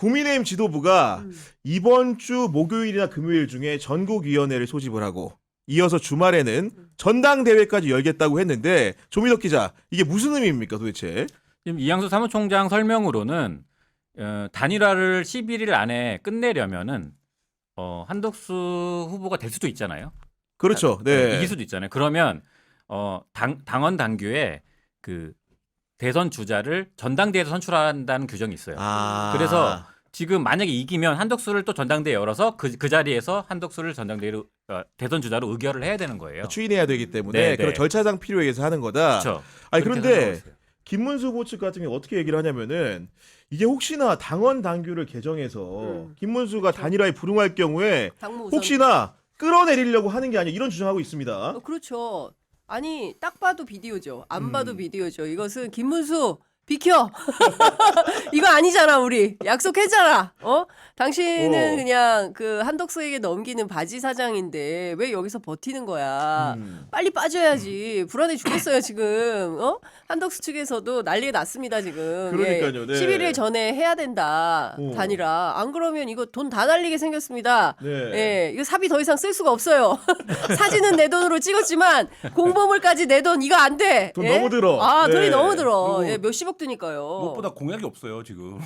국민의힘 지도부가 이번 주 목요일이나 금요일 중에 전국위원회를 소집을 하고 이어서 주말에는 전당대회까지 열겠다고 했는데 조민석 기자, 이게 무슨 의미입니까 도대체? 지금 이양수 사무총장 설명으로는 단일화를 11일 안에 끝내려면은 한덕수 후보가 될 수도 있잖아요. 그렇죠. 네. 이길 수도 있잖아요. 그러면 당원 당규에 그 대선 주자를 전당대회에서 선출한다는 규정이 있어요. 그래서 지금 만약에 이기면 한덕수를 또 전당대회 열어서 그 자리에서 한덕수를 전당대회로 대선 주자로 의결을 해야 되는 거예요. 추인해야 되기 때문에 네, 그런 네. 절차상 필요에 의해서 하는 거다. 그렇죠. 아니 그런데 김문수 후보 측 같은 경우 어떻게 얘기를 하냐면은 이게 혹시나 당원 당규를 개정해서 김문수가 단일화에 불응할 경우에 당무 우선. 혹시나 끌어내리려고 하는 게 아니야 이런 주장하고 있습니다. 그렇죠. 아니 딱 봐도 비디오죠. 안 봐도 비디오죠. 이것은 김문수 비켜. 이거 아니잖아 우리 약속했잖아. 당신은 그냥 그 한덕수에게 넘기는 바지 사장인데 왜 여기서 버티는 거야. 빨리 빠져야지. 불안해 죽겠어요 지금. 한덕수 측에서도 난리가 났습니다 지금. 그러니까요. 네. 11일 전에 해야 된다. 단일화. 안 그러면 이거 돈 다 날리게 생겼습니다. 네. 예, 이거 사비 더 이상 쓸 수가 없어요. 사진은 내 돈으로 찍었지만 공보물까지 내 돈 이거 안 돼. 돈 예? 너무 들어. 아, 네. 돈이 너무 들어. 그리고 예, 몇십억 드니까요. 무엇보다 공약이 없어요 지금.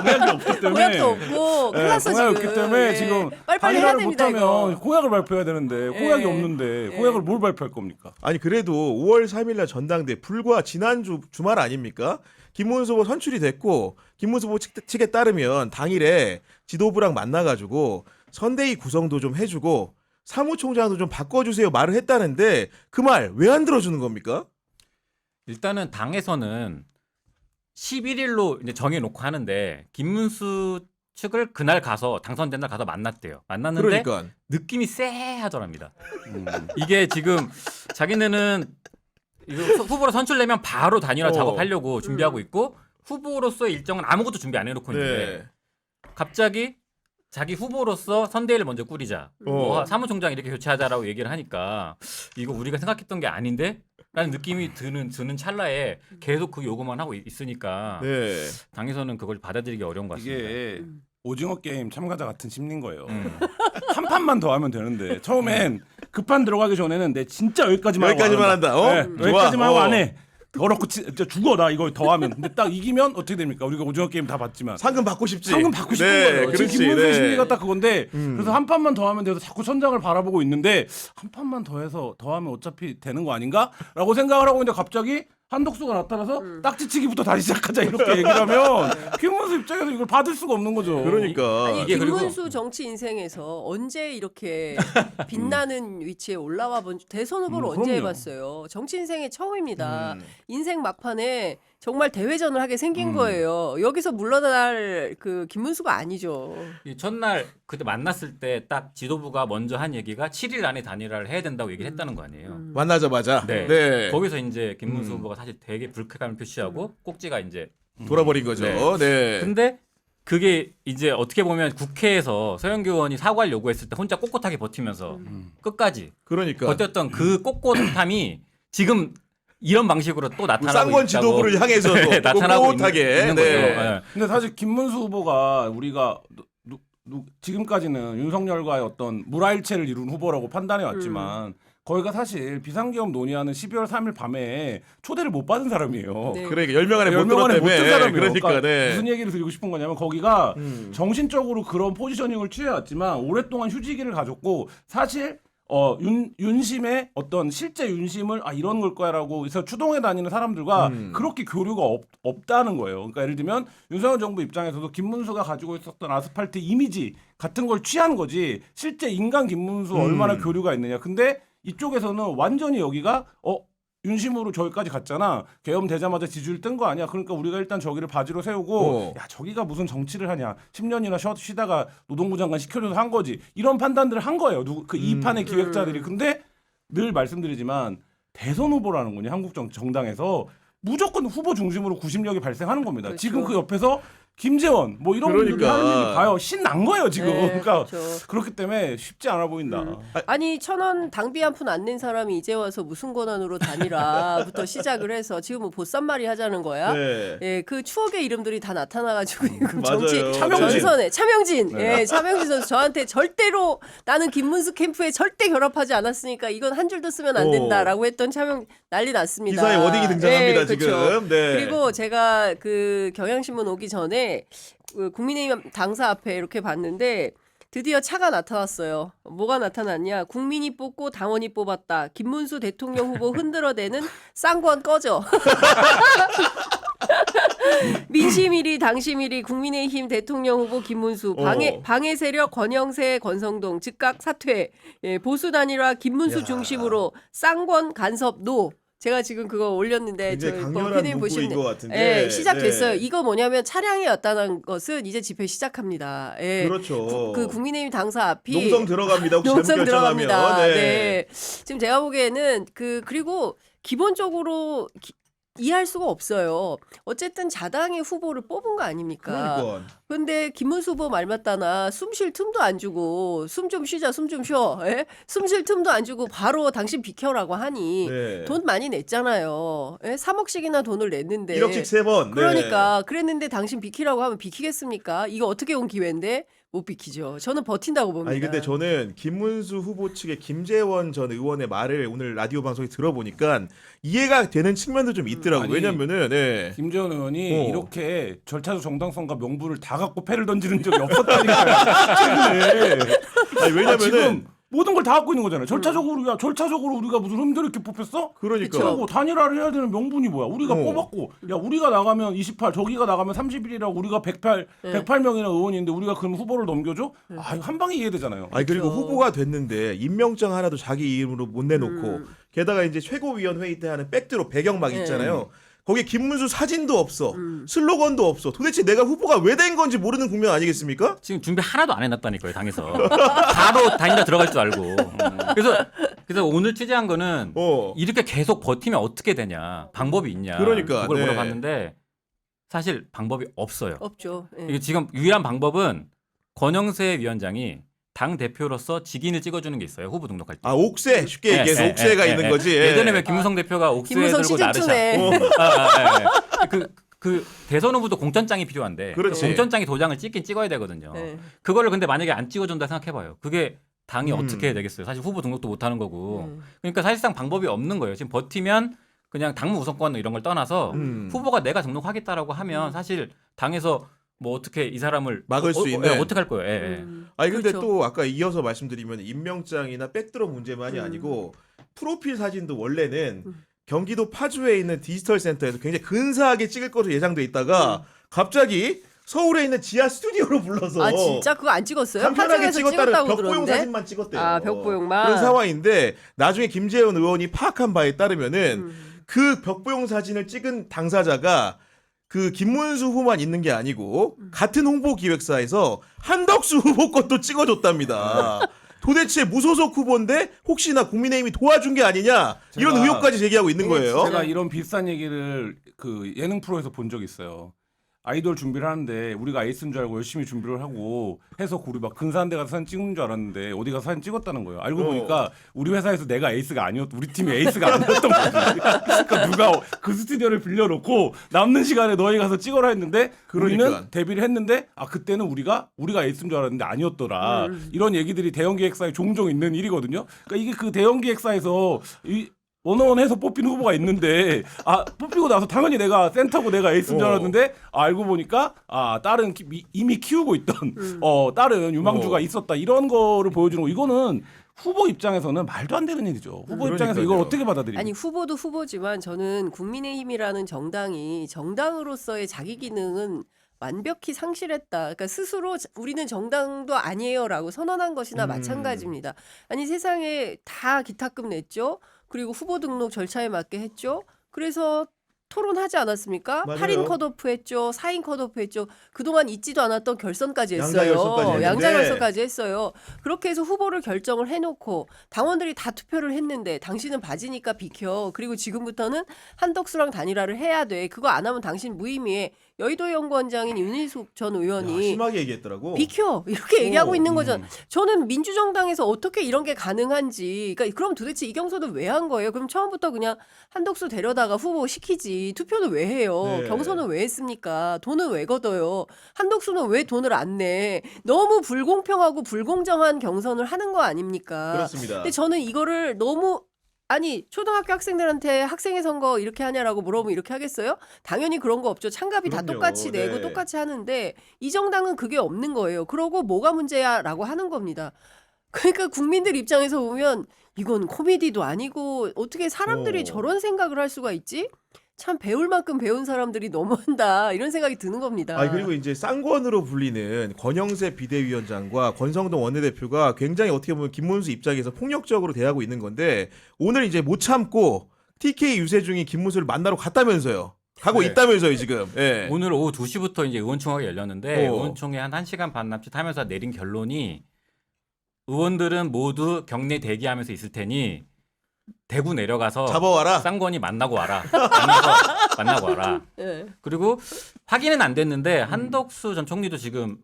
공약이 없기 때문에. 공약도 없고 큰일 났어 공약이 지금. 없기 때문에 예. 지금 빨리빨리 해야 단일화를 됩니다 못하면 이거. 공약을 발표해야 되는데 공약이 예. 없는데 예. 공약을 뭘 발표할 겁니까? 아니 그래도 5월 3일날 전당대 불과 지난주 주말 아닙니까? 김문수 후보 선출이 됐고 김문수 후보 측에 따르면 당일에 지도부랑 만나가지고 선대위 구성도 좀 해주고 사무총장도 좀 바꿔주세요 말을 했다는데 그 말 왜 안 들어주는 겁니까? 일단은 당에서는 11일로 이제 정해놓고 하는데 김문수 측을 그날 가서 당선된 날 가서 만났대요. 만났는데 그러니까 느낌이 쎄하더랍니다. 이게 지금 자기네는 이거 후보로 선출되면 바로 단일화 작업하려고 준비하고 있고 후보로서의 일정은 아무것도 준비 안 해놓고 있는데 네. 갑자기 자기 후보로서 선대위를 먼저 꾸리자. 뭐 사무총장 이렇게 교체하자라고 얘기를 하니까 이거 우리가 생각했던 게 아닌데? 라는 느낌이 드는 찰나에 계속 그 요구만 하고 있으니까 네. 당에서는 그걸 받아들이기 어려운 것 같습니다. 이게 오징어 게임 참가자 같은 심리인 거예요. 한 판만 더 하면 되는데 처음엔 급판 들어가기 전에는 내 진짜 여기까지만 한다. 네, 여기까지만 하고 안 해. 더럽고 진짜 죽어 나 이거 더 하면. 근데 딱 이기면 어떻게 됩니까? 우리가 오징어 게임 다 봤지만 상금 받고 싶지. 상금 받고 싶은 네, 거예요. 지금 그렇지. 김문수 네. 심리가 딱 그건데 그래서 한 판만 더 하면 돼서 자꾸 천장을 바라보고 있는데 한 판만 더 해서 더 하면 어차피 되는 거 아닌가? 라고 생각을 하고 있는데 갑자기 한덕수가 나타나서 딱지치기부터 다시 시작하자 이렇게 얘기를 하면 김문수 입장에서 이걸 받을 수가 없는 거죠. 그러니까 아니, 이게 그리고- 김문수 정치 인생에서 언제 이렇게 빛나는 위치에 올라와 본 대선 후보를 언제 그럼요. 해봤어요. 정치 인생의 처음입니다. 인생 막판에 정말 대회전을 하게 생긴 거예요. 여기서 물러날 그 김문수가 아니죠. 이 첫날 그때 만났을 때 딱 지도부가 먼저 한 얘기가 7일 안에 단일화를 해야 된다고 얘기를 했다는 거 아니에요. 만나자마자 네. 네. 거기서 이제 김문수 후보가 사실 되게 불쾌감을 표시하고 꼭지가 이제 돌아버린 거죠. 네. 네. 근데 그게 이제 어떻게 보면 국회에서 서영교 의원이 사과를 요구했을 때 혼자 꼿꼿하게 버티면서 끝까지 그러니까 버텼던 그 꼿꼿함이 지금 이런 방식으로 또 나타나고 쌍권 있다고 지도부를 향해서도 네, 나타나고 꼿꼿하게. 있는 네. 거죠. 네. 근데 사실 김문수 후보가 우리가 지금까지는 윤석열과의 어떤 물화일체를 이룬 후보라고 판단해 왔지만 거기가 사실 비상계엄 논의하는 12월 3일 밤에 초대를 못 받은 사람이에요. 네. 그러니까 10명 안에 못 10명 안에 못 든 들었다며. 사람이에요. 그러니까 네. 무슨 얘기를 드리고 싶은 거냐면 거기가 정신적으로 그런 포지셔닝을 취해왔지만 오랫동안 휴지기를 가졌고 사실 윤심의 어떤 실제 윤심을 이런 걸 거야라고 해서 추동해 다니는 사람들과 그렇게 교류가 없다는 거예요. 그러니까 예를 들면 윤석열 정부 입장에서도 김문수가 가지고 있었던 아스팔트 이미지 같은 걸 취한 거지 실제 인간 김문수 얼마나 교류가 있느냐. 근데 이쪽에서는 완전히 여기가 윤심으로 저기까지 갔잖아. 계엄 되자마자 지지율 뜬 거 아니야. 그러니까 우리가 일단 저기를 바지로 세우고 야 저기가 무슨 정치를 하냐. 10년이나 쉬다가 노동부 장관 시켜줘서 한 거지. 이런 판단들을 한 거예요. 그 이 판의 기획자들이. 근데 늘 말씀드리지만 대선 후보라는 거니 한국 정당에서 무조건 후보 중심으로 구심력이 발생하는 겁니다. 그렇죠. 지금 그 옆에서 김재원 뭐 이런 분들이 그러니까. 하는 얘기 봐요. 신난 거예요 지금. 네, 그러니까 그렇죠. 그렇기 때문에 쉽지 않아 보인다. 아니 1,000원 당비 한 푼 안 낸 사람이 이제 와서 무슨 권한으로 다니라부터 시작을 해서 지금 뭐 보쌈말이 하자는 거야. 네. 예, 그 추억의 이름들이 다 나타나가지고 지금 맞아요. 정치 차명진. 전선에 차명진, 네. 예, 차명진 선수 저한테 절대로 나는 김문수 캠프에 절대 결합하지 않았으니까 이건 한 줄도 쓰면 안 된다라고 했던 차명 난리 났습니다. 기사에 워딩이 등장합니다 예, 지금. 그렇죠. 네. 그리고 제가 그 경향신문 오기 전에 그 국민의힘 당사 앞에 이렇게 봤는데 드디어 차가 나타났어요. 뭐가 나타났냐? 국민이 뽑고 당원이 뽑았다. 김문수 대통령 후보 흔들어대는 쌍권 꺼져. 민심 1위, 당심 1위, 국민의힘 대통령 후보 김문수, 방해 세력 권영세, 권성동 즉각 사퇴, 예, 보수 단일화 김문수 야. 중심으로 쌍권 간섭 노. 제가 지금 그거 올렸는데 굉장히 저희 강렬한 피디님 문구인 것 같은데. 예, 시작됐어요. 네. 이거 뭐냐면 차량에 였다는 것은 이제 집회 시작합니다. 예. 그렇죠. 그 국민의힘 당사 앞이 농성 들어갑니다. 혹시 잘못 농성 결정하면. 들어갑니다. 네. 네. 지금 제가 보기에는 그리고 기본적으로 이해할 수가 없어요. 어쨌든 자당의 후보를 뽑은 거 아닙니까? 그러니까. 근데 김문수 후보 말 맞다나 숨 쉴 틈도 안 주고 숨 좀 쉬자 숨 좀 쉬어. 예? 숨 쉴 틈도 안 주고 바로 당신 비켜라고 하니 네. 돈 많이 냈잖아요. 예? 3억씩이나 돈을 냈는데 1억씩 3번. 그러니까 그랬는데 당신 비키라고 하면 비키겠습니까? 이거 어떻게 온 기회인데 못 비키죠. 저는 버틴다고 봅니다. 아니 근데 저는 김문수 후보 측의 김재원 전 의원의 말을 오늘 라디오 방송에 들어보니까 이해가 되는 측면도 좀 있더라고요. 아니, 왜냐면은 네. 김재원 의원이 어. 이렇게 절차적 정당성과 명분을 다 갖고 패를 던지는 적이 없었다니까요. 최근에. 아니 왜냐면은 지금 모든 걸 다 갖고 있는 거잖아요. 절차적으로 우리가 무슨 흠대로 이렇게 뽑혔어? 그러니까 그리고 단일화를 해야 되는 명분이 뭐야? 우리가 어. 뽑았고, 야 우리가 나가면 28, 저기가 나가면 31이라고 우리가 108명이나 의원인데 우리가 그럼 후보를 넘겨줘? 아, 이거 한 방에 이해되잖아요. 아니 그리고 그렇죠. 후보가 됐는데 임명장 하나도 자기 이름으로 못 내놓고 게다가 이제 최고위원회의 때 하는 백드롭 배경막 네. 있잖아요. 거기에 김문수 사진도 없어. 슬로건도 없어. 도대체 내가 후보가 왜 된 건지 모르는 국면 아니겠습니까? 지금 준비 하나도 안 해놨다니까요 당에서. 바로 단일화 들어갈 줄 알고. 그래서 오늘 취재한 거는 이렇게 계속 버티면 어떻게 되냐, 방법이 있냐. 그러니까, 그걸 네. 물어봤는데 사실 방법이 없어요. 없죠. 예. 이게 지금 유일한 방법은 권영세 위원장이 당 대표로서 직인을 찍어주는 게 있어요. 후보 등록할 때. 아 옥새 쉽게 얘기해서 옥새가 있는 거지. 예. 예전에 왜 김무성 대표가 옥새 김무성 들고 나르샤. 시즌2네. 그 대선 후보도 공천장이 필요한데 그렇지. 공천장이 도장을 찍긴 찍어야 되거든요. 네. 그거를 근데 만약에 안 찍어준다 생각해봐요. 그게 당이 어떻게 해야 되겠어요? 사실 후보 등록도 못 하는 거고. 그러니까 사실상 방법이 없는 거예요. 지금 버티면 그냥 당무 우선권 이런 걸 떠나서 후보가 내가 등록하겠다라고 하면 사실 당에서 뭐 어떻게 이 사람을 막을 수 있는. 어떻게 할 거예요? 예, 예. 아니 근데 그렇죠. 또 아까 이어서 말씀드리면 임명장이나 백드롭 문제만이 아니고 프로필 사진도 원래는 경기도 파주에 있는 디지털 센터에서 굉장히 근사하게 찍을 것으로 예상돼 있다가 갑자기 서울에 있는 지하 스튜디오로 불러서 아 진짜 그거 안 찍었어요? 간편하게 파주에서 찍었다는 찍었다고 벽보용 들었는데. 사진만 찍었대요. 아, 벽보용만. 그런 상황인데 나중에 김재원 의원이 파악한 바에 따르면은 그 벽보용 사진을 찍은 당사자가 그 김문수 후보만 있는 게 아니고 같은 홍보 기획사에서 한덕수 후보 것도 찍어줬답니다. 도대체 무소속 후보인데 혹시나 국민의힘이 도와준 게 아니냐 이런 제가- 의혹까지 제기하고 있는 거예요. 제가 이런 비슷한 얘기를 그 예능 프로에서 본 적이 있어요. 아이돌 준비를 하는데 우리가 에이스인 줄 알고 열심히 준비를 하고 해서 우리 막 근사한 데 가서 사진 찍는 줄 알았는데 어디 가서 사진 찍었다는 거예요. 알고 보니까 우리 회사에서 내가 에이스가 아니었, 우리 팀이 에이스가 아니었던 거지. 그러니까 누가 그 스튜디오를 빌려놓고 남는 시간에 너희 가서 찍어라 했는데 그러니까. 우리는 데뷔를 했는데 아 그때는 우리가 에이스인 줄 알았는데 아니었더라. 이런 얘기들이 대형 기획사에 종종 있는 일이거든요. 그러니까 이게 그 대형 기획사에서 원어원해서 뽑힌 후보가 있는데 뽑히고 나서 당연히 내가 센터고 내가 에이스인 줄 알았는데 알고 보니까 다른 이미 키우고 있던 다른 유망주가 있었다 이런 거를 보여주는 거. 이거는 후보 입장에서는 말도 안 되는 일이죠. 후보 입장에서 이걸 어떻게 받아들이냐. 아니 후보도 후보지만 저는 국민의힘이라는 정당이 정당으로서의 자기 기능은 완벽히 상실했다. 그러니까 스스로 우리는 정당도 아니에요라고 선언한 것이나 마찬가지입니다. 아니 세상에 다 기탁금 냈죠. 그리고 후보 등록 절차에 맞게 했죠. 그래서 토론하지 않았습니까? 맞아요. 8인 컷오프 했죠. 4인 컷오프 했죠. 그동안 있지도 않았던 결선까지 양자 했어요. 결선까지 했는데. 양자 결선까지 했어요. 그렇게 해서 후보를 결정을 해놓고 당원들이 다 투표를 했는데 당신은 바지니까 비켜. 그리고 지금부터는 한덕수랑 단일화를 해야 돼. 그거 안 하면 당신 무의미해. 여의도 연구원장인 윤희숙 전 야, 의원이 심하게 얘기했더라고. 비켜 이렇게 얘기하고 있는 거죠. 음. 저는 민주정당에서 어떻게 이런 게 가능한지. 그러니까 그럼 도대체 이경서는 왜 한 거예요? 그럼 처음부터 그냥 한덕수 데려다가 후보 시키지. 투표는 왜 해요? 네. 경선은 왜 했습니까? 돈은 왜 걷어요? 한덕수는 왜 돈을 안 내? 너무 불공평하고 불공정한 경선을 하는 거 아닙니까? 그렇습니다. 근데 저는 이거를 너무 아니 초등학교 학생들한테 학생회 선거 이렇게 하냐라고 물어보면 이렇게 하겠어요? 당연히 그런 거 없죠. 찬갑이 다 그럼요. 똑같이 내고 네. 똑같이 하는데 이 정당은 그게 없는 거예요. 그러고 뭐가 문제야라고 하는 겁니다. 그러니까 국민들 입장에서 보면 이건 코미디도 아니고 어떻게 사람들이 저런 생각을 할 수가 있지? 참 배울 만큼 배운 사람들이 너무한다 이런 생각이 드는 겁니다. 아 그리고 이제 쌍권으로 불리는 권영세 비대위원장과 권성동 원내대표가 굉장히 어떻게 보면 김문수 입장에서 폭력적으로 대하고 있는 건데 오늘 이제 못 참고 TK 유세중이 김문수를 만나러 갔다면서요. 가고 네. 있다면서요 지금. 예. 오늘 오후 2시부터 이제 의원총회가 열렸는데 어. 의원총회 한 1시간 반 남짓 하면서 내린 결론이 의원들은 모두 격리 대기하면서 있을 테니 대구 내려가서 잡아와라. 쌍권이 만나고 와라. 만나고 와라. 예. 그리고 확인은 안 됐는데 한덕수 전 총리도 지금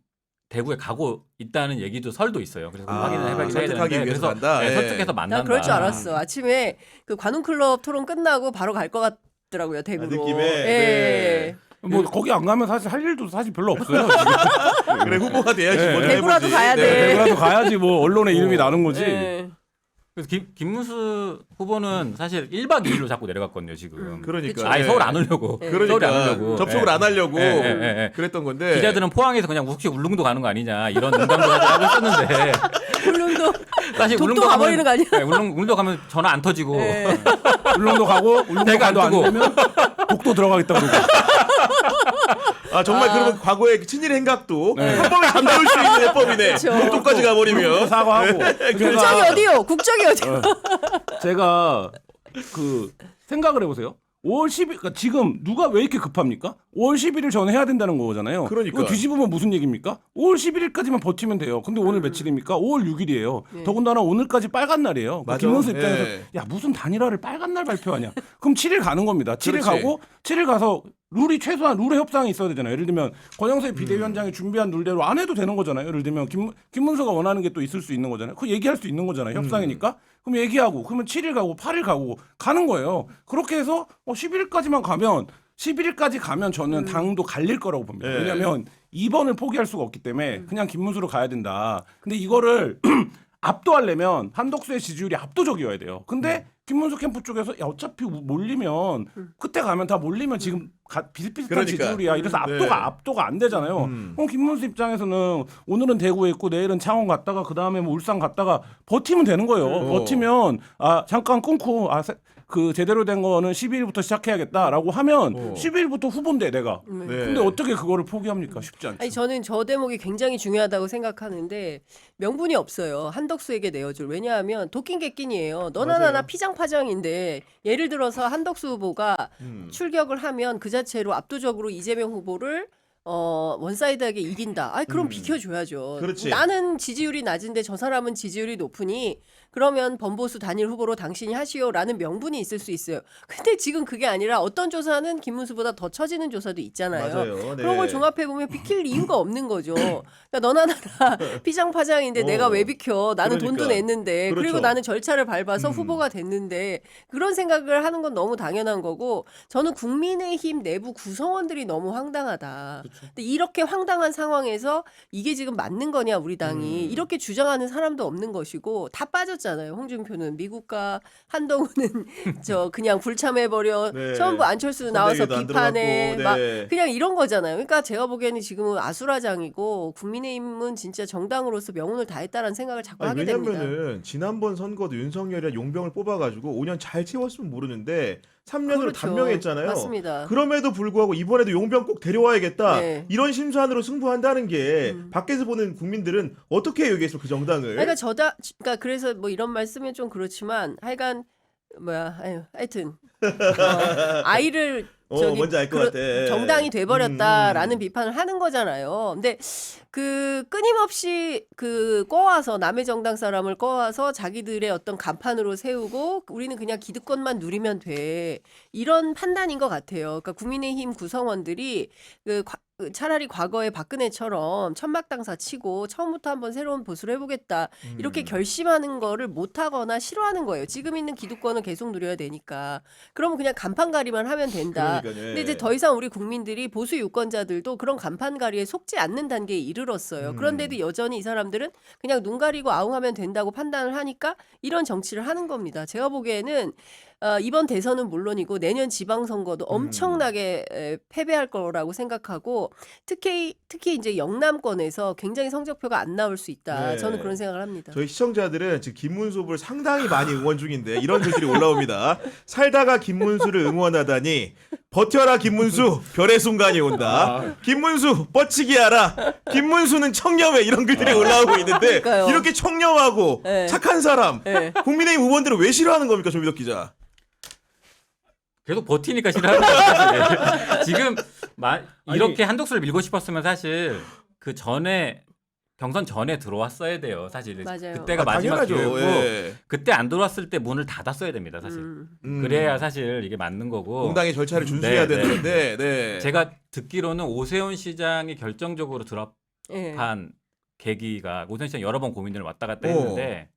대구에 가고 있다는 얘기도 설도 있어요. 그래서 아, 확인을 해봐야 설득하기 되는데 위해서 그래서 간다? 네, 예. 설득해서 만난다. 난 그럴 줄 알았어. 아침에 그 관훈클럽 토론 끝나고 바로 갈 것 같더라고요 대구로. 느낌에? 예. 네. 뭐 거기 안 가면 사실 할 일도 사실 별로 없어요. 지금. 그래 후보가 돼야지. 네. 뭐 대구라도 해보지. 가야 돼. 대구라도 가야지 뭐 언론의 이름이 나는 거지. 예. 그래서 김문수 후보는 사실 1박 2일로 자꾸 내려갔거든요 지금. 그러니까. 그쵸. 아예 예. 서울 안 오려고. 네. 서울에 안 그러니까 오려고. 접촉을 예. 안 하려고 예, 예, 예. 그랬던 건데 기자들은 포항에서 그냥 혹시 울릉도 가는 거 아니냐 이런 농담도 하고 있었는데 울릉도 사실 독도 울릉도 가버리는 거 아니야? 네, 울릉도 가면 전화 안 터지고 예. 울릉도 가고 울릉도 배가 안 가도 안 뜨고. 되면 독도 들어가겠다 그러고. 아 정말 그러면 과거의 친일 행각도 네. 한번에 잠재울 수 있는 해법이네. 그쵸. 독도까지 울릉도 가버리면. 사과하고. 국적이 어디요? 국적이 어디요? 제가 그 생각을 해보세요. 5월 10일, 그러니까 지금 누가 왜 이렇게 급합니까? 5월 11일 전에 해야 된다는 거잖아요. 그러니까. 이거 뒤집으면 무슨 얘기입니까? 5월 11일까지만 버티면 돼요. 근데 오늘 며칠입니까? 5월 6일이에요. 네. 더군다나 오늘까지 빨간 날이에요. 그러니까 맞아. 김문수 입장에서 예. 야 무슨 단일화를 빨간 날 발표하냐? 그럼 7일 가는 겁니다. 7일 그렇지. 가고 7일 가서 룰이 최소한 룰의 협상이 있어야 되잖아요. 예를 들면 권영세 비대위원장이 준비한 룰대로 안 해도 되는 거잖아요. 예를 들면 김문수가 원하는 게 또 있을 수 있는 거잖아요. 그거 얘기할 수 있는 거잖아요. 협상이니까. 그럼 얘기하고 그러면 7일 가고 8일 가고 가는 거예요. 그렇게 해서 11일까지만 가면 11일까지 가면 저는 당도 갈릴 거라고 봅니다. 네. 왜냐하면 2번을 포기할 수가 없기 때문에 그냥 김문수로 가야 된다. 근데 이거를 압도하려면 한덕수의 지지율이 압도적이어야 돼요. 근데 김문수 캠프 쪽에서 야 어차피 몰리면 그때 가면 다 몰리면 지금 비슷비슷한 그러니까. 지지율이야. 이래서 네. 압도가 안 되잖아요. 그럼 김문수 입장에서는 오늘은 대구에 있고 내일은 창원 갔다가 그 다음에 뭐 울산 갔다가 버티면 되는 거예요. 버티면 아 잠깐 끊고 그 제대로 된 거는 12일부터 시작해야겠다라고 하면 12일부터 후보인데 내가. 네. 근데 어떻게 그거를 포기합니까? 쉽지 않죠. 아니 저는 저 대목이 굉장히 중요하다고 생각하는데 명분이 없어요. 한덕수에게 내어줄. 왜냐하면 도끼인 객낀이에요. 너나 맞아요. 나나 피장파장인데 예를 들어서 한덕수 후보가 출격을 하면 그 자체로 압도적으로 이재명 후보를 원사이드하게 이긴다. 아, 그럼 비켜줘야죠. 그렇지. 나는 지지율이 낮은데 저 사람은 지지율이 높으니 그러면 범보수 단일 후보로 당신이 하시오라는 명분이 있을 수 있어요. 근데 지금 그게 아니라 어떤 조사는 김문수보다 더 처지는 조사도 있잖아요. 맞아요. 네. 그런 걸 종합해 보면 비킬 이유가 없는 거죠. 그러니까 너나 나나 피장파장인데 내가 왜 비켜? 나는 그러니까. 돈도 냈는데 그렇죠. 그리고 나는 절차를 밟아서 후보가 됐는데 그런 생각을 하는 건 너무 당연한 거고 저는 국민의힘 내부 구성원들이 너무 황당하다. 근데 이렇게 황당한 상황에서 이게 지금 맞는 거냐 우리 당이 이렇게 주장하는 사람도 없는 것이고 다 빠졌잖아요. 홍준표는 미국가 한동훈은 저 그냥 불참해버려. 네. 전부 안철수 나와서 선대위도 안 비판해. 들어갔고, 막 네. 그냥 이런 거잖아요. 그러니까 제가 보기에는 지금은 아수라장이고 국민의힘은 진짜 정당으로서 명운을 다했다라는 생각을 자꾸 하게 됩니다. 왜냐면은 지난번 선거도 윤석열이랑 용병을 뽑아가지고 5년 잘 채웠으면 모르는데 3년으로 그렇죠. 단명했잖아요. 맞습니다. 그럼에도 불구하고 이번에도 용병 꼭 데려와야겠다. 네. 이런 심산으로 승부한다는 게 밖에서 보는 국민들은 어떻게 여기에서 그 정당을? 그러니까 그러니까 그래서 뭐 이런 말 쓰면 좀 그렇지만 하여간 하여튼 아이를 뭔지 알 것 같아. 정당이 돼버렸다라는 비판을 하는 거잖아요. 근데 그 끊임없이 그 꼬아서 남의 정당 사람을 꼬아서 자기들의 어떤 간판으로 세우고 우리는 그냥 기득권만 누리면 돼. 이런 판단인 것 같아요. 그러니까 국민의힘 구성원들이 차라리 과거에 박근혜처럼 천막당사 치고 처음부터 한번 새로운 보수를 해보겠다 이렇게 결심하는 거를 못하거나 싫어하는 거예요. 지금 있는 기득권을 계속 누려야 되니까. 그러면 그냥 간판가리만 하면 된다. 그러니까요. 근데 이제 더 이상 우리 국민들이 보수 유권자들도 그런 간판가리에 속지 않는 단계에 이르렀어요. 그런데도 여전히 이 사람들은 그냥 눈 가리고 아웅하면 된다고 판단을 하니까 이런 정치를 하는 겁니다. 제가 보기에는 이번 대선은 물론이고 내년 지방선거도 엄청나게 패배할 거라고 생각하고 특히 이제 영남권에서 굉장히 성적표가 안 나올 수 있다. 네. 저는 그런 생각을 합니다. 저희 시청자들은 지금 김문수 후보를 상당히 많이 응원 중인데 이런 글들이 올라옵니다. 살다가 김문수를 응원하다니 버텨라 김문수 별의 순간이 온다. 김문수 뻗치기 하라. 김문수는 청렴해 이런 글들이 올라오고 있는데 그러니까요. 이렇게 청렴하고 네. 착한 사람 네. 국민의힘 의원들을 왜 싫어하는 겁니까 조미덕 기자? 계속 버티니까 싫어하는 거예요. 사실. 지금 이렇게 한독수를 밀고 싶었으면 사실 그 전에 경선 전에 들어왔어야 돼요. 사실 맞아요. 그때가 마지막 당연하죠. 기회고 예. 그때 안 들어왔을 때 문을 닫았어야 됩니다. 사실 그래야 사실 이게 맞는 거고. 공당의 절차를 준수해야 네, 되는 네. 건데. 네. 제가 듣기로는 오세훈 시장이 결정적으로 예. 드랍한 계기가 오세훈 시장 여러 번 고민을 왔다 갔다 했는데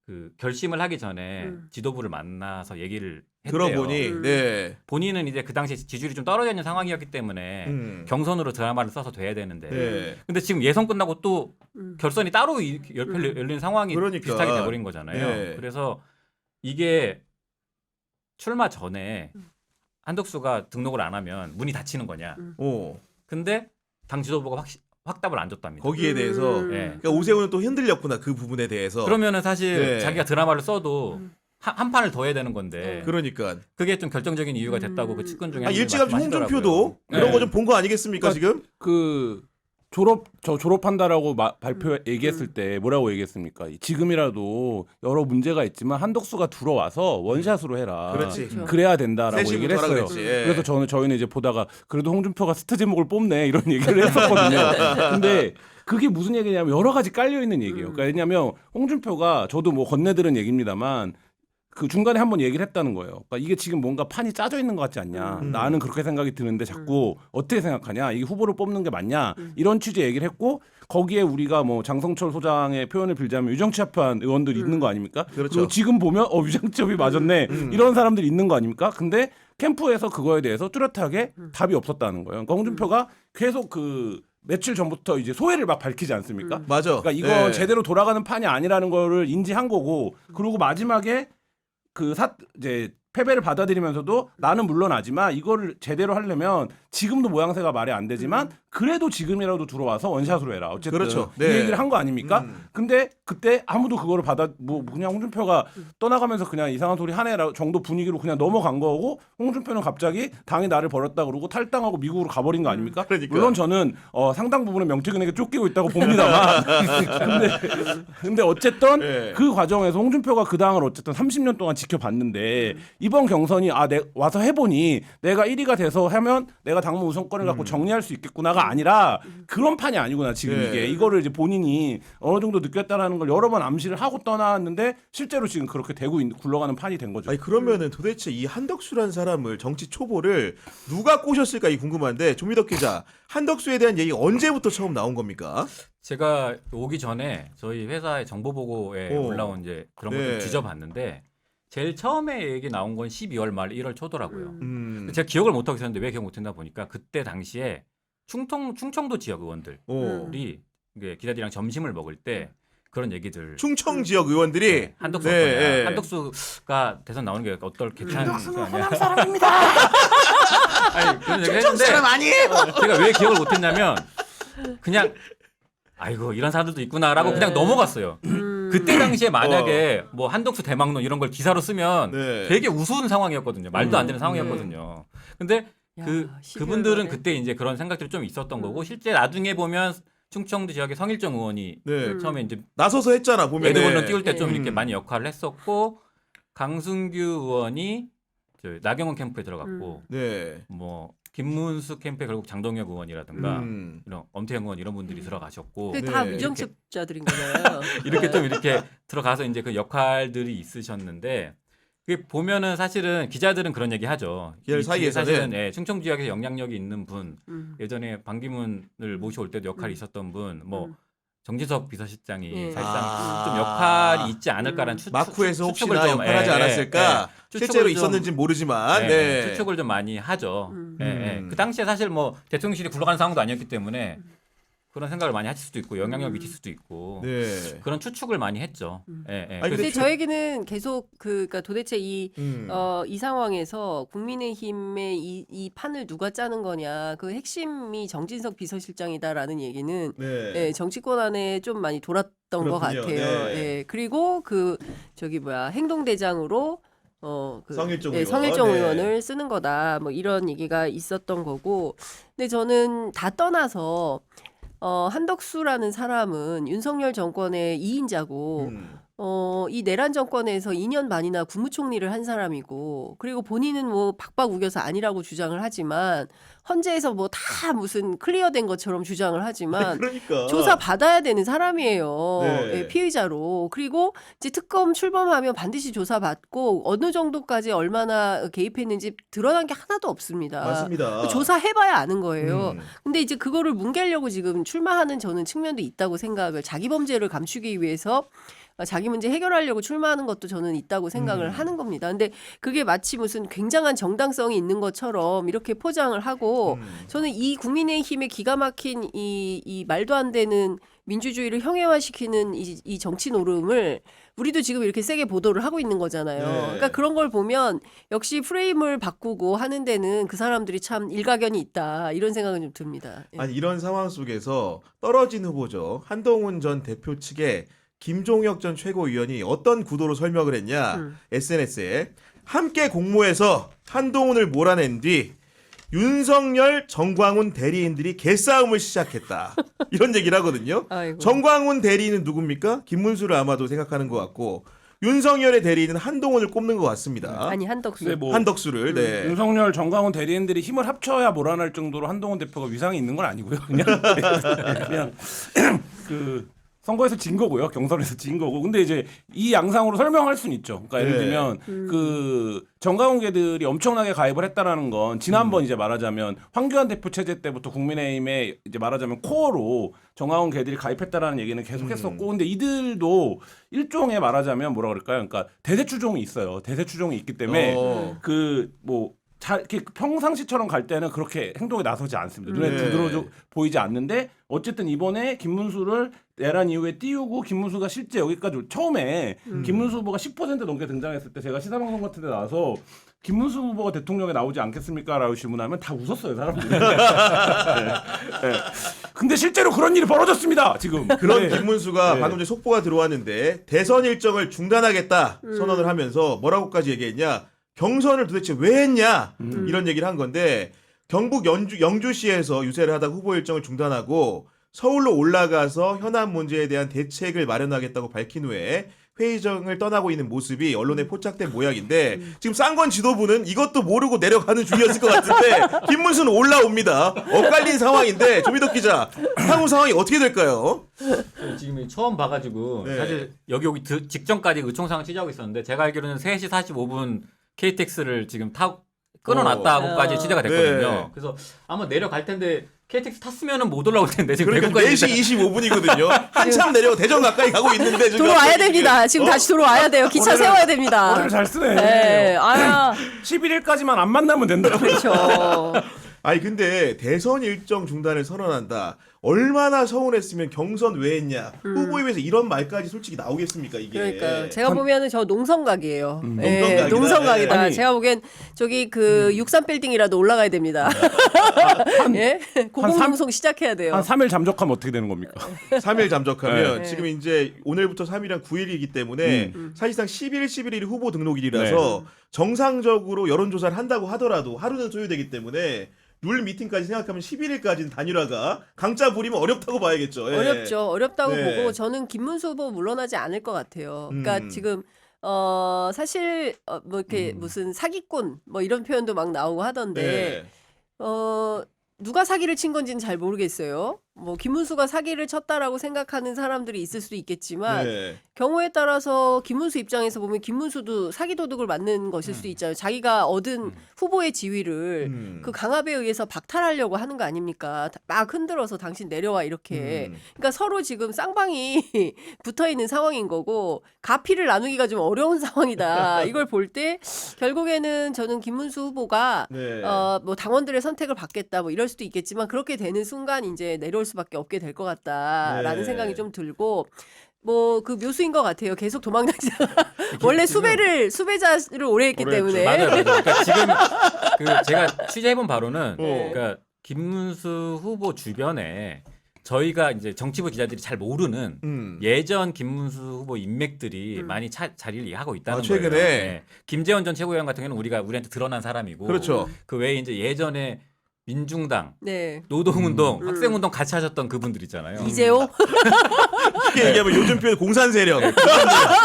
그 결심을 하기 전에 지도부를 만나서 얘기를 했대요. 들어보니 네. 본인은 이제 그 당시에 지지율이 좀 떨어져 있는 상황이었기 때문에 경선으로 드라마를 써서 돼야 되는데 네. 근데 지금 예선 끝나고 또 결선이 따로 열린 상황이 그러니까. 비슷하게 돼버린 거잖아요. 네. 그래서 이게 출마 전에 한덕수가 등록을 안 하면 문이 닫히는 거냐. 오. 근데 당 지도부가 확답을 안 줬답니다. 거기에 대해서 네. 그러니까 오세훈은 또 흔들렸구나 그 부분에 대해서. 그러면은 사실 네. 자기가 드라마를 써도 한 판을 더 해야 되는 건데 그러니까 그게 좀 결정적인 이유가 됐다고 그 측근 중에 한 분이 일찌감치 홍준표도 말씀하시더라고요. 그런 네. 거 좀 본 거 아니겠습니까 지금? 그 졸업한다라고 발표 얘기했을 때 뭐라고 얘기했습니까? 지금이라도 여러 문제가 있지만 한덕수가 들어와서 원샷으로 해라. 그렇지. 그렇죠. 그래야 된다라고 셋이 얘기를 붙어라 했어요. 그랬지. 예. 그래서 저희는 이제 보다가 그래도 홍준표가 스타 제목을 뽑네 이런 얘기를 했었거든요. 근데 그게 무슨 얘기냐면 여러 가지 깔려 있는 얘기예요. 그러니까 왜냐하면 홍준표가 저도 뭐 건네들은 얘기입니다만 그 중간에 한번 얘기를 했다는 거예요. 그러니까 이게 지금 뭔가 판이 짜져 있는 것 같지 않냐. 나는 그렇게 생각이 드는데 자꾸 어떻게 생각하냐. 이게 후보를 뽑는 게 맞냐. 이런 취지의 얘기를 했고 거기에 우리가 뭐 장성철 소장의 표현을 빌자면 유정치합한 의원들이 있는 거 아닙니까? 그렇죠. 그리고 지금 보면 유정치합이 맞았네. 이런 사람들이 있는 거 아닙니까? 근데 캠프에서 그거에 대해서 뚜렷하게 답이 없었다는 거예요. 그러니까 홍준표가 계속 그 며칠 전부터 이제 소회를 막 밝히지 않습니까? 맞아. 그러니까 이거 네. 제대로 돌아가는 판이 아니라는 거를 인지한 거고 그리고 마지막에 이제 패배를 받아들이면서도 나는 물러나지만 이거를 제대로 하려면 지금도 모양새가 말이 안 되지만 그래도 지금이라도 들어와서 원샷으로 해라. 어쨌든 그렇죠. 이 네. 얘기를 한 거 아닙니까? 근데 그때 아무도 그거를 그냥 홍준표가 떠나가면서 그냥 이상한 소리 하네 정도 분위기로 그냥 넘어간 거고 홍준표는 갑자기 당이 나를 버렸다 그러고 탈당하고 미국으로 가버린 거 아닙니까? 그러니까. 물론 저는 상당 부분은 명태균에게 쫓기고 있다고 봅니다만 근데 어쨌든 네. 그 과정에서 홍준표가 그 당을 어쨌든 30년 동안 지켜봤는데 이번 경선이 와서 해보니 내가 1위가 돼서 하면 내가 당무 우선권을 갖고 정리할 수 있겠구나가 아니라 그런 판이 아니구나 지금 네. 이게 이거를 이제 본인이 어느 정도 느꼈다라는 걸 여러 번 암시를 하고 떠나왔는데 실제로 지금 그렇게 굴러가는 판이 된 거죠. 아니 그러면은 도대체 이 한덕수란 사람을 정치 초보를 누가 꼬셨을까 이 궁금한데 조미덕 기자 한덕수에 대한 얘기 언제부터 처음 나온 겁니까? 제가 오기 전에 저희 회사의 정보 보고에 오. 올라온 이제 그런 네. 것들 뒤져봤는데 제일 처음에 얘기 나온 건 12월 말 1월 초더라고요. 제가 기억을 못하고 있었는데 왜 기억 못했나 보니까 그때 당시에 충청도 지역 의원들이 오. 이게 기자들이랑 점심을 먹을 때 그런 얘기들 충청 지역 의원들이 네, 한덕수 네, 어떠냐. 네. 한덕수가 대선 나오는 게 어떨 괜찮은 한덕수는 아니야. 호남 사람입니다. 아니 그런 얘기 충청 했는데 사람 아니에요. 제가 왜 기억을 못했냐면 그냥 아이고 이런 사람들도 있구나라고 그냥 넘어갔어요. 그때 당시에 만약에 뭐 한덕수 대망론 이런 걸 기사로 쓰면 네. 되게 우스운 상황이었거든요. 말도 안 되는 상황이었거든요. 근데 야, 그분들은 12월 그때 이제 그런 생각들이 좀 있었던 거고 실제 나중에 보면 충청도 지역의 성일정 의원이 네. 처음에 이제 나서서 했잖아 보면. 매듭언론 띄울 때 좀 네. 이렇게 많이 역할을 했었고 강승규 의원이 저 나경원 캠프에 들어갔고 네. 뭐 김문수 캠프에 결국 장동혁 의원이라든가 이런 엄태영 의원 이런 분들이 들어가셨고 근데 다 네, 무정책자들인 거잖아요. 이렇게 좀 이렇게 들어가서 이제 그 역할들이 있으셨는데 그게 보면은 사실은 기자들은 그런 얘기 하죠. 기자들 이 사이에서는? 사실은 예, 충청 지역에서 영향력이 있는 분 예전에 반기문을 모셔올 때도 역할이 있었던 분 뭐 정지석 비서실장이 예. 사실상 좀 역할이 있지 않을까라는 마쿠에서 추측을 혹시나 좀, 역할하지 예, 않았을까? 예. 실제로 추측을 좀, 있었는지는 모르지만 예, 네. 추측을 좀 많이 하죠. 예, 예. 그 당시에 사실 뭐 대통령실이 굴러가는 상황도 아니었기 때문에 그런 생각을 많이 하실 수도 있고 영향력 미칠 수도 있고 네. 그런 추측을 많이 했죠. 예, 예. 아니, 근데 저에게는 계속 그러니까 도대체 이 상황에서 국민의힘의 이 판을 누가 짜는 거냐 그 핵심이 정진석 비서실장이다라는 얘기는 네. 예, 정치권 안에 좀 많이 돌았던 것 그렇군요. 같아요. 네. 예, 그리고 그 행동대장으로 성일종 예, 의원. 성일종 네. 의원을 쓰는 거다. 뭐 이런 얘기가 있었던 거고. 근데 저는 다 떠나서 한덕수라는 사람은 윤석열 정권의 2인자고 이 내란 정권에서 2년 반이나 국무총리를 한 사람이고 그리고 본인은 뭐 박박 우겨서 아니라고 주장을 하지만 헌재에서 뭐 다 무슨 클리어된 것처럼 주장을 하지만 그러니까 조사 받아야 되는 사람이에요. 네. 예, 피의자로. 그리고 이제 특검 출범하면 반드시 조사 받고 어느 정도까지 얼마나 개입했는지 드러난 게 하나도 없습니다. 맞습니다. 조사해봐야 아는 거예요. 근데 이제 그거를 뭉개려고 지금 출마하는 저는 측면도 있다고 생각을 자기 범죄를 감추기 위해서 자기 문제 해결하려고 출마하는 것도 저는 있다고 생각을 하는 겁니다. 근데 그게 마치 무슨 굉장한 정당성이 있는 것처럼 이렇게 포장을 하고 저는 이 국민의힘의 기가 막힌 이 말도 안 되는 민주주의를 형해화시키는 이 정치 노름을 우리도 지금 이렇게 세게 보도를 하고 있는 거잖아요. 네. 그러니까 그런 걸 보면 역시 프레임을 바꾸고 하는 데는 그 사람들이 참 일가견이 있다 이런 생각은 좀 듭니다. 예. 아니 이런 상황 속에서 떨어진 후보죠. 한동훈 전 대표 측에 김종혁 전 최고위원이 어떤 구도로 설명을 했냐. SNS에 함께 공모해서 한동훈을 몰아낸 뒤 윤석열, 정광훈 대리인들이 개싸움을 시작했다. 이런 얘기를 하거든요. 아이고. 정광훈 대리인은 누굽니까? 김문수를 아마도 생각하는 것 같고 윤석열의 대리인은 한동훈을 꼽는 것 같습니다. 아니 한덕수. 근데 뭐 한덕수를. 네. 윤석열, 정광훈 대리인들이 힘을 합쳐야 몰아낼 정도로 한동훈 대표가 위상이 있는 건 아니고요. 그냥 그 선거에서 진 거고요. 경선에서 진 거고. 근데 이제 이 양상으로 설명할 수는 있죠. 그러니까 예를 네. 들면 그 정광훈계들이 엄청나게 가입을 했다라는 건 지난번 이제 말하자면 황교안 대표 체제 때부터 국민의힘에 이제 말하자면 코어로 정광훈계들이 가입했다라는 얘기는 계속했었고, 근데 이들도 일종의 말하자면 뭐라 그럴까요? 그러니까 대세 추종이 있어요. 대세 추종이 있기 때문에 그 뭐 잘 이렇게 평상시처럼 갈 때는 그렇게 행동에 나서지 않습니다. 눈에 네. 두드러 보이지 않는데 어쨌든 이번에 김문수를 내란 이후에 띄우고 김문수가 실제 여기까지 처음에 김문수 후보가 10% 넘게 등장했을 때 제가 시사방송 같은 데 나와서 김문수 후보가 대통령에 나오지 않겠습니까? 라고 질문하면 다 웃었어요, 사람들이. 네. 네. 근데 실제로 그런 일이 벌어졌습니다, 지금. 그런 네. 김문수가 네. 방금 전에 속보가 들어왔는데 대선 일정을 중단하겠다 선언을 하면서 뭐라고까지 얘기했냐. 경선을 도대체 왜 했냐 이런 얘기를 한 건데 경북 영주시에서 유세를 하다가 후보 일정을 중단하고 서울로 올라가서 현안 문제에 대한 대책을 마련하겠다고 밝힌 후에 회의장을 떠나고 있는 모습이 언론에 포착된 모양인데 지금 쌍권 지도부는 이것도 모르고 내려가는 중이었을 것 같은데 김문수는 올라옵니다. 엇갈린 상황인데 조미덕 기자 향후 상황이 어떻게 될까요? 지금 처음 봐가지고 네. 사실 여기 직전까지 의총상을 취재하고 있었는데 제가 알기로는 3시 45분 KTX를 지금 끊어놨다고까지 취재가 됐거든요. 네. 그래서 아마 내려갈 텐데 KTX 탔으면은 못 올라올 텐데 지금 그러니까 대구까지 4시 25분이거든요. 한참 내려 대전 가까이 가고 있는데 지금 들어와야 됩니다. 지금 다시 들어와야 돼요. 기차 세워야 됩니다. 오늘 잘 쓰네. 네, 11일까지만 안 만나면 된다고. 그렇죠. 아니 근데 대선 일정 중단을 선언한다. 얼마나 서운했으면 경선 왜 했냐. 후보입에서 이런 말까지 솔직히 나오겠습니까 이게. 그러니까 제가 보면은 저 농성각이에요. 농성각이다. 농성각이다. 아니, 제가 보기엔 저기 그 63빌딩이라도 올라가야 됩니다. 예? 고공농성 시작해야 돼요. 한 3일 잠적하면 어떻게 되는 겁니까? 3일 잠적하면 네. 지금 이제 오늘부터 3일이랑 9일이기 때문에 사실상 10일, 11일이 후보 등록일이라서 정상적으로 여론조사를 한다고 하더라도 하루는 소요되기 때문에 룰 미팅까지 생각하면 11일까지는 단일화가 강짜 부리면 어렵다고 봐야겠죠. 예. 어렵죠. 어렵다고 네. 보고 저는 김문수 후보 물러나지 않을 것 같아요. 그러니까 지금 사실 뭐 이렇게 무슨 사기꾼 뭐 이런 표현도 막 나오고 하던데 네. 누가 사기를 친 건지는 잘 모르겠어요. 뭐 김문수가 사기를 쳤다라고 생각하는 사람들이 있을 수도 있겠지만 네. 경우에 따라서 김문수 입장에서 보면 김문수도 사기 도둑을 맞는 것일 수도 있잖아요. 자기가 얻은 후보의 지위를 그 강압에 의해서 박탈하려고 하는 거 아닙니까? 막 흔들어서 당신 내려와 이렇게. 그러니까 서로 지금 쌍방이 붙어 있는 상황인 거고 가피를 나누기가 좀 어려운 상황이다. 이걸 볼 때 결국에는 저는 김문수 후보가 네. 뭐 당원들의 선택을 받겠다 뭐 이럴 수도 있겠지만 그렇게 되는 순간 이제 내려올 수밖에 없게 될 것 같다라는 네. 생각이 좀 들고 뭐 그 묘수인 것 같아요. 계속 도망다니다가 원래 수배자를 오래 했기 오래 했죠. 때문에 맞아요. 그러니까 지금 그 제가 취재해본 바로는 네. 그러니까 김문수 후보 주변에 저희가 이제 정치부 기자들이 잘 모르는 예전 김문수 후보 인맥들이 많이 자리를 하고 있다는 최근에? 거예요. 네. 김재원 전 최고위원 같은 경우는 우리한테 드러난 사람이고 그렇죠. 그 외에 이제 예전에 민중당, 네. 노동운동, 학생운동 같이 하셨던 그분들 있잖아요. 이재호 이게 얘기하면 요즘 표현 공산 세력,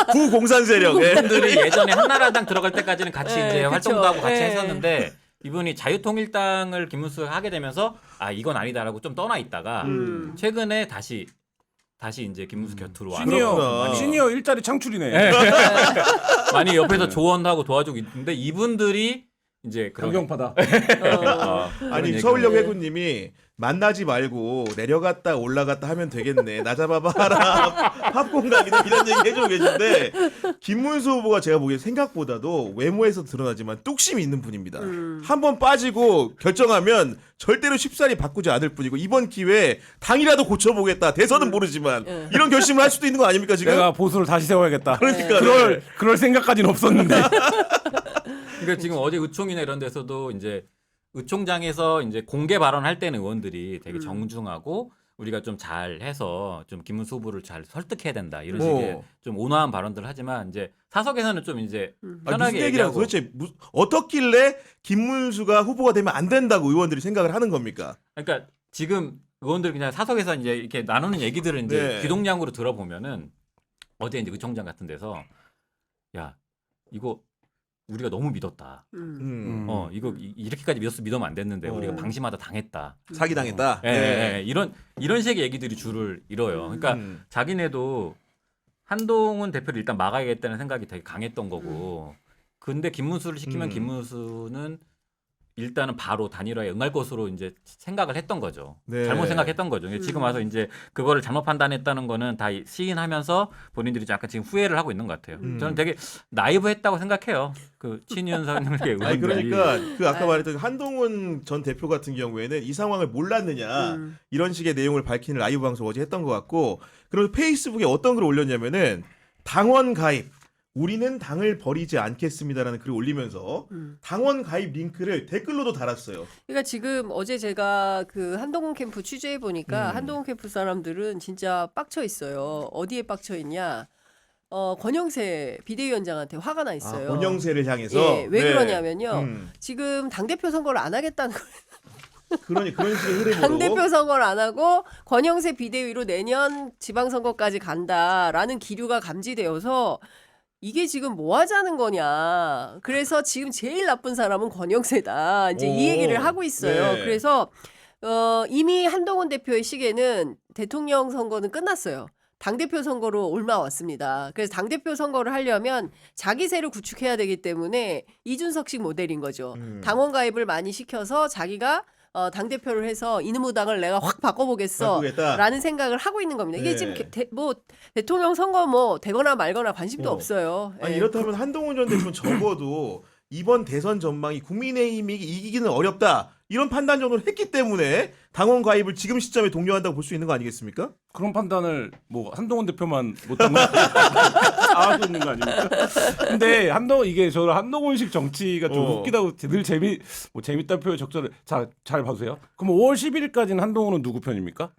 구공산 세력. 예. 그분들이 예전에 한나라당 들어갈 때까지는 같이 네, 이제 그쵸. 활동도 하고 같이 네. 했었는데 이분이 자유통일당을 김문수가 하게 되면서 아 이건 아니다라고 좀 떠나 있다가 최근에 다시 이제 김문수 곁으로 와서 그렇구나. 시니어 일자리 창출이네. 많이 옆에서 조언하고 도와주고 있는데 이분들이 이제 그런 강경파다. 아니 얘기를 서울역 해. 해군님이 만나지 말고 내려갔다 올라갔다 하면 되겠네. 나 잡아봐라. 합공각이네 이런 얘기 해주고 계신데 김문수 후보가 제가 보기엔 생각보다도 외모에서 드러나지만 뚝심이 있는 분입니다. 한번 빠지고 결정하면 절대로 쉽사리 바꾸지 않을 뿐이고 이번 기회에 당이라도 고쳐보겠다. 대선은 모르지만 이런 결심을 할 수도 있는 거 아닙니까 지금? 내가 보수를 다시 세워야겠다. 그러니까 그럴 생각까지는 없었는데. 그러니까 지금 어제 의총이나 이런 데서도 이제 의총장에서 이제 공개 발언할 때는 의원들이 되게 정중하고 우리가 좀 잘해서 좀 김문수 후보를 잘 설득해야 된다 이런 식의 좀 온화한 발언들 하지만 이제 사석에서는 좀 이제 편하게 무슨 얘기랑 얘기하고 도대체 어떻길래 김문수가 후보가 되면 안 된다고 의원들이 생각을 하는 겁니까? 그러니까 지금 의원들 그냥 사석에서 이제 이렇게 나누는 얘기들을 이제 네. 귀동량으로 들어보면은 어제 이제 의총장 같은 데서 야 이거 우리가 너무 믿었다. 이거 이렇게까지 믿으면 안 됐는데 우리가 방심하다 당했다. 사기당했다. 예, 예, 이런 식의 얘기들이 줄을 이뤄요. 그러니까 자기네도 한동훈 대표를 일단 막아야겠다는 생각이 되게 강했던 거고. 근데 김문수를 시키면 김문수는 일단은 바로 단일화에 응할 것으로 이제 생각을 했던 거죠. 네. 잘못 생각했던 거죠. 지금 와서 이제 그거를 잘못 판단했다는 거는 다 시인하면서 본인들이 약간 지금 후회를 하고 있는 것 같아요. 저는 되게 나이브했다고 생각해요. 그 친윤석의 아니 의원들이. 그러니까 그 아까 말했던 한동훈 전 대표 같은 경우에는 이 상황을 몰랐느냐 이런 식의 내용을 밝히는 라이브 방송 어제 했던 것 같고 그리고 페이스북에 어떤 글을 올렸냐면은 당원 가입 우리는 당을 버리지 않겠습니다라는 글을 올리면서 당원 가입 링크를 댓글로도 달았어요. 그러니까 지금 어제 제가 그 한동훈 캠프 취재해 보니까 한동훈 캠프 사람들은 진짜 빡쳐 있어요. 어디에 빡쳐 있냐? 권영세 비대위원장한테 화가 나 있어요. 권영세를 향해서 예, 왜 그러냐면요. 음. 지금 당대표 선거를 안 하겠다는 거예요. 그런 식의 흐름으로 당대표 선거를 안 하고 권영세 비대위로 내년 지방선거까지 간다라는 기류가 감지되어서 이게 지금 뭐 하자는 거냐. 그래서 지금 제일 나쁜 사람은 권영세다. 이제 이 얘기를 하고 있어요. 네. 그래서 이미 한동훈 대표의 시기에는 대통령 선거는 끝났어요. 당대표 선거로 올라왔습니다. 그래서 당대표 선거를 하려면 자기 세를 구축해야 되기 때문에 이준석식 모델인 거죠. 당원 가입을 많이 시켜서 자기가 당대표를 해서 이놈의 당을 내가 확 바꿔보겠어 바꾸겠다. 라는 생각을 하고 있는 겁니다. 이게 네. 지금 뭐 대통령 선거 뭐 되거나 말거나 관심도 없어요. 아니 예. 이렇다면 한동훈 전 대표는 적어도 이번 대선 전망이 국민의힘이 이기기는 어렵다 이런 판단 정도를 했기 때문에 당원 가입을 지금 시점에 독려한다고 볼 수 있는 거 아니겠습니까? 그런 판단을 뭐 한동훈 대표만 못한 거 하고 있는 거 아닙니까? 근데 이게 저는 한동훈식 정치가 좀 웃기다고 늘 재밌다 표현 적절을 잘 봐주세요. 그럼 5월 11일까지는 한동훈은 누구 편입니까?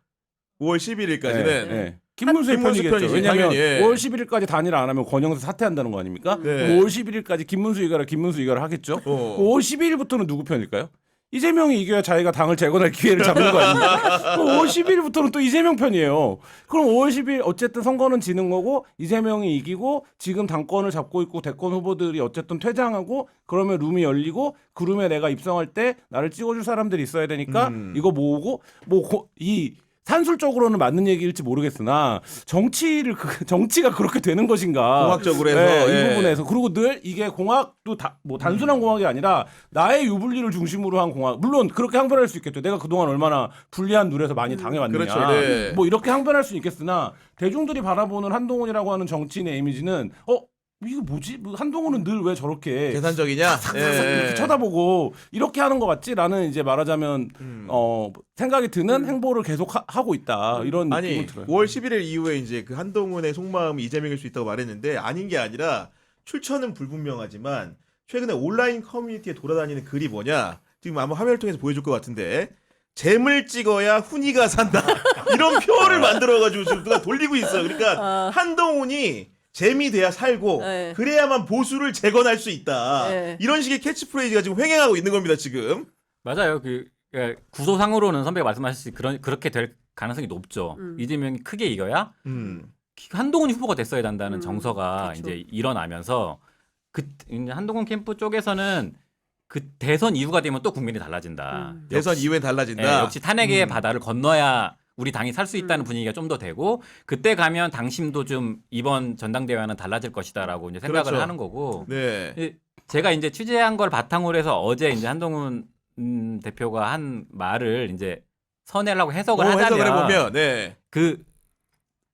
5월 11일까지는 네. 김문수의 김문수 편이겠죠. 편이지, 왜냐하면 당연히, 예. 5월 11일까지 단일 안 하면 권영세 사퇴한다는 거 아닙니까? 네. 그럼 5월 11일까지 김문수 이가라 하겠죠. 5월 12일부터는 누구 편일까요? 이재명이 이겨야 자기가 당을 재건할 기회를 잡는 거 아닙니까? 5월 10일부터는 또 이재명 편이에요. 그럼 5월 10일 어쨌든 선거는 지는 거고 이재명이 이기고 지금 당권을 잡고 있고 대권 후보들이 어쨌든 퇴장하고 그러면 룸이 열리고 그 룸에 내가 입성할 때 나를 찍어줄 사람들이 있어야 되니까 이거 모으고 이 산술적으로는 맞는 얘기일지 모르겠으나 정치가 그렇게 되는 것인가? 공학적으로 해서 네, 예. 이 부분에서 그리고 늘 이게 공학도 뭐 단순한 공학이 아니라 나의 유불리를 중심으로 한 공학. 물론 그렇게 항변할 수 있겠죠. 내가 그동안 얼마나 불리한 누에서 많이 당해왔느냐. 그렇죠, 네. 뭐 이렇게 항변할 수 있겠으나 대중들이 바라보는 한동훈이라고 하는 정치인의 이미지는 이거 뭐지? 한동훈은 늘 왜 저렇게 계산적이냐? 이렇게 쳐다보고 이렇게 하는 것 같지라는 이제 말하자면 생각이 드는 행보를 계속 하고 있다 이런 아니 느낌이 들어요. 5월 11일 이후에 이제 그 한동훈의 속마음이 이재명일 수 있다고 말했는데 아닌 게 아니라 출처는 불분명하지만 최근에 온라인 커뮤니티에 돌아다니는 글이 뭐냐? 지금 아마 화면을 통해서 보여줄 것 같은데 잼을 찍어야 훈이가 산다 이런 표를 만들어가지고 지금 누가 돌리고 있어. 그러니까 한동훈이 잼이 돼야 살고 네. 그래야만 보수를 재건할 수 있다. 네. 이런 식의 캐치프레이즈가 지금 횡행하고 있는 겁니다 지금. 맞아요. 구도상으로는 선배가 말씀하셨듯이 그렇게 될 가능성이 높죠. 이재명이 크게 이겨야 한동훈이 후보가 됐어야 한다는 정서가 그렇죠. 이제 일어나면서 이제 한동훈 캠프 쪽에서는 그 대선 이후가 되면 또 국민이 달라진다. 대선 이후엔 달라진다. 네, 역시 탄핵의 바다를 건너야 우리 당이 살 수 있다는 분위기가 좀 더 되고 그때 가면 당심도 좀 이번 전당대회와는 달라질 것이다라고 이제 생각을 그렇죠. 하는 거고. 네. 제가 이제 취재한 걸 바탕으로 해서 어제 이제 한동훈 대표가 한 말을 이제 선회라고 해석을 하자면 해석을 해보면 네.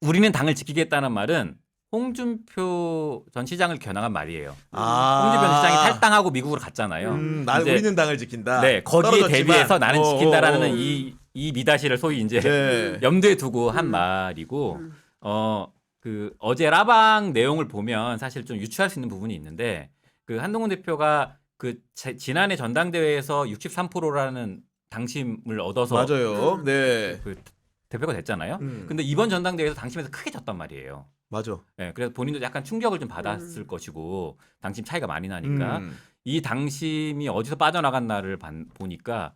우리는 당을 지키겠다는 말은 홍준표 전 시장을 겨냥한 말이에요. 아. 홍준표 전 시장이 탈당하고 미국으로 갔잖아요. 이제 우리는 당을 지킨다. 네, 거기에 떨어졌지만. 대비해서 나는 지킨다라는 이 미다시를 소위 이제 네. 염두에 두고 한 말이고 어제 라방 내용을 보면 사실 좀 유추할 수 있는 부분이 있는데 그 한동훈 대표가 지난해 전당대회에서 63%라는 당심을 얻어서 맞아요. 네. 그 대표가 됐잖아요. 근데 이번 전당대회에서 당심에서 크게 졌단 말이에요. 맞아. 네, 그래서 본인도 약간 충격을 좀 받았을 것이고 당심 차이가 많이 나니까 이 당심이 어디서 빠져나갔나를 보니까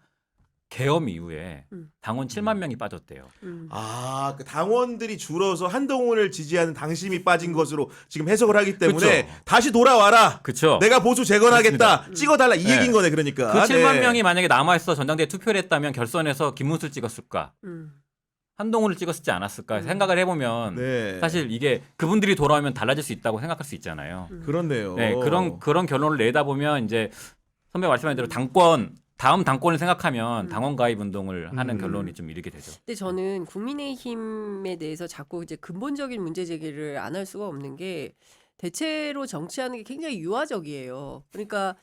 계엄 이후에 당원 7만 명이 빠졌대요. 아, 그 당원들이 줄어서 한동훈을 지지하는 당심이 빠진 것으로 지금 해석을 하기 때문에 그쵸. 다시 돌아와라. 그렇죠. 내가 보수 재건하겠다. 찍어달라 이 네. 얘기인 거네 그러니까. 그 7만 네. 명이 만약에 남아있어 전당대회 투표를 했다면 결선에서 김문수를 찍었을까? 한동훈을 찍었을지 않았을까 생각을 해보면 네. 사실 이게 그분들이 돌아오면 달라질 수 있다고 생각할 수 있잖아요. 그렇네요. 네, 그런 결론을 내다보면 이제 선배 말씀하신 대로 다음 당권을 생각하면 당원 가입 운동을 하는 결론이 좀 이르게 되죠. 근데 저는 국민의힘에 대해서 자꾸 이제 근본적인 문제 제기를 안 할 수가 없는 게 대체로 정치하는 게 굉장히 유화적이에요. 그러니까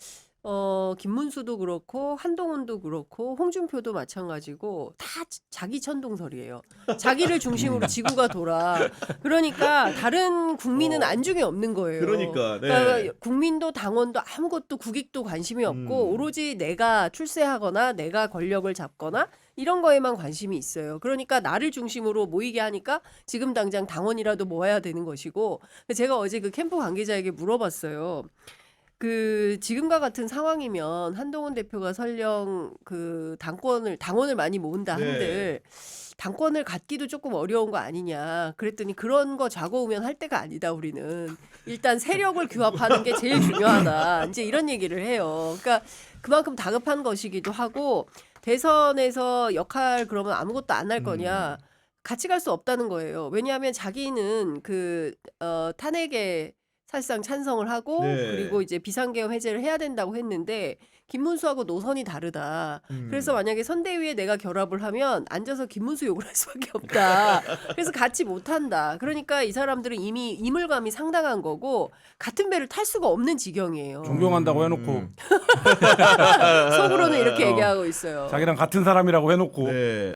김문수도 그렇고 한동훈도 그렇고 홍준표도 마찬가지고 다 자기 천동설이에요. 자기를 중심으로 지구가 돌아. 그러니까 다른 국민은 안중에 없는 거예요. 그러니까, 네. 그러니까 국민도 당원도 아무것도 국익도 관심이 없고 오로지 내가 출세하거나 내가 권력을 잡거나 이런 거에만 관심이 있어요. 그러니까 나를 중심으로 모이게 하니까 지금 당장 당원이라도 모아야 되는 것이고 제가 어제 그 캠프 관계자에게 물어봤어요. 지금과 같은 상황이면 한동훈 대표가 설령 당원을 많이 모은다 한들 당권을 갖기도 조금 어려운 거 아니냐. 그랬더니 그런 거 좌고우면 할 때가 아니다 우리는. 일단 세력을 규합하는 게 제일 중요하다. 이제 이런 얘기를 해요. 그러니까 그만큼 다급한 것이기도 하고 대선에서 역할 그러면 아무것도 안 할 거냐. 같이 갈 수 없다는 거예요. 왜냐하면 자기는 탄핵에 사실상 찬성을 하고 네. 그리고 이제 비상계엄 해제를 해야 된다고 했는데 김문수하고 노선이 다르다. 그래서 만약에 선대위에 내가 결합을 하면 앉아서 김문수 욕을 할 수밖에 없다. 그래서 같이 못한다. 그러니까 이 사람들은 이미 이물감이 상당한 거고 같은 배를 탈 수가 없는 지경이에요. 존경한다고 해놓고 속으로는 이렇게 얘기하고 있어요. 자기랑 같은 사람이라고 해놓고 네.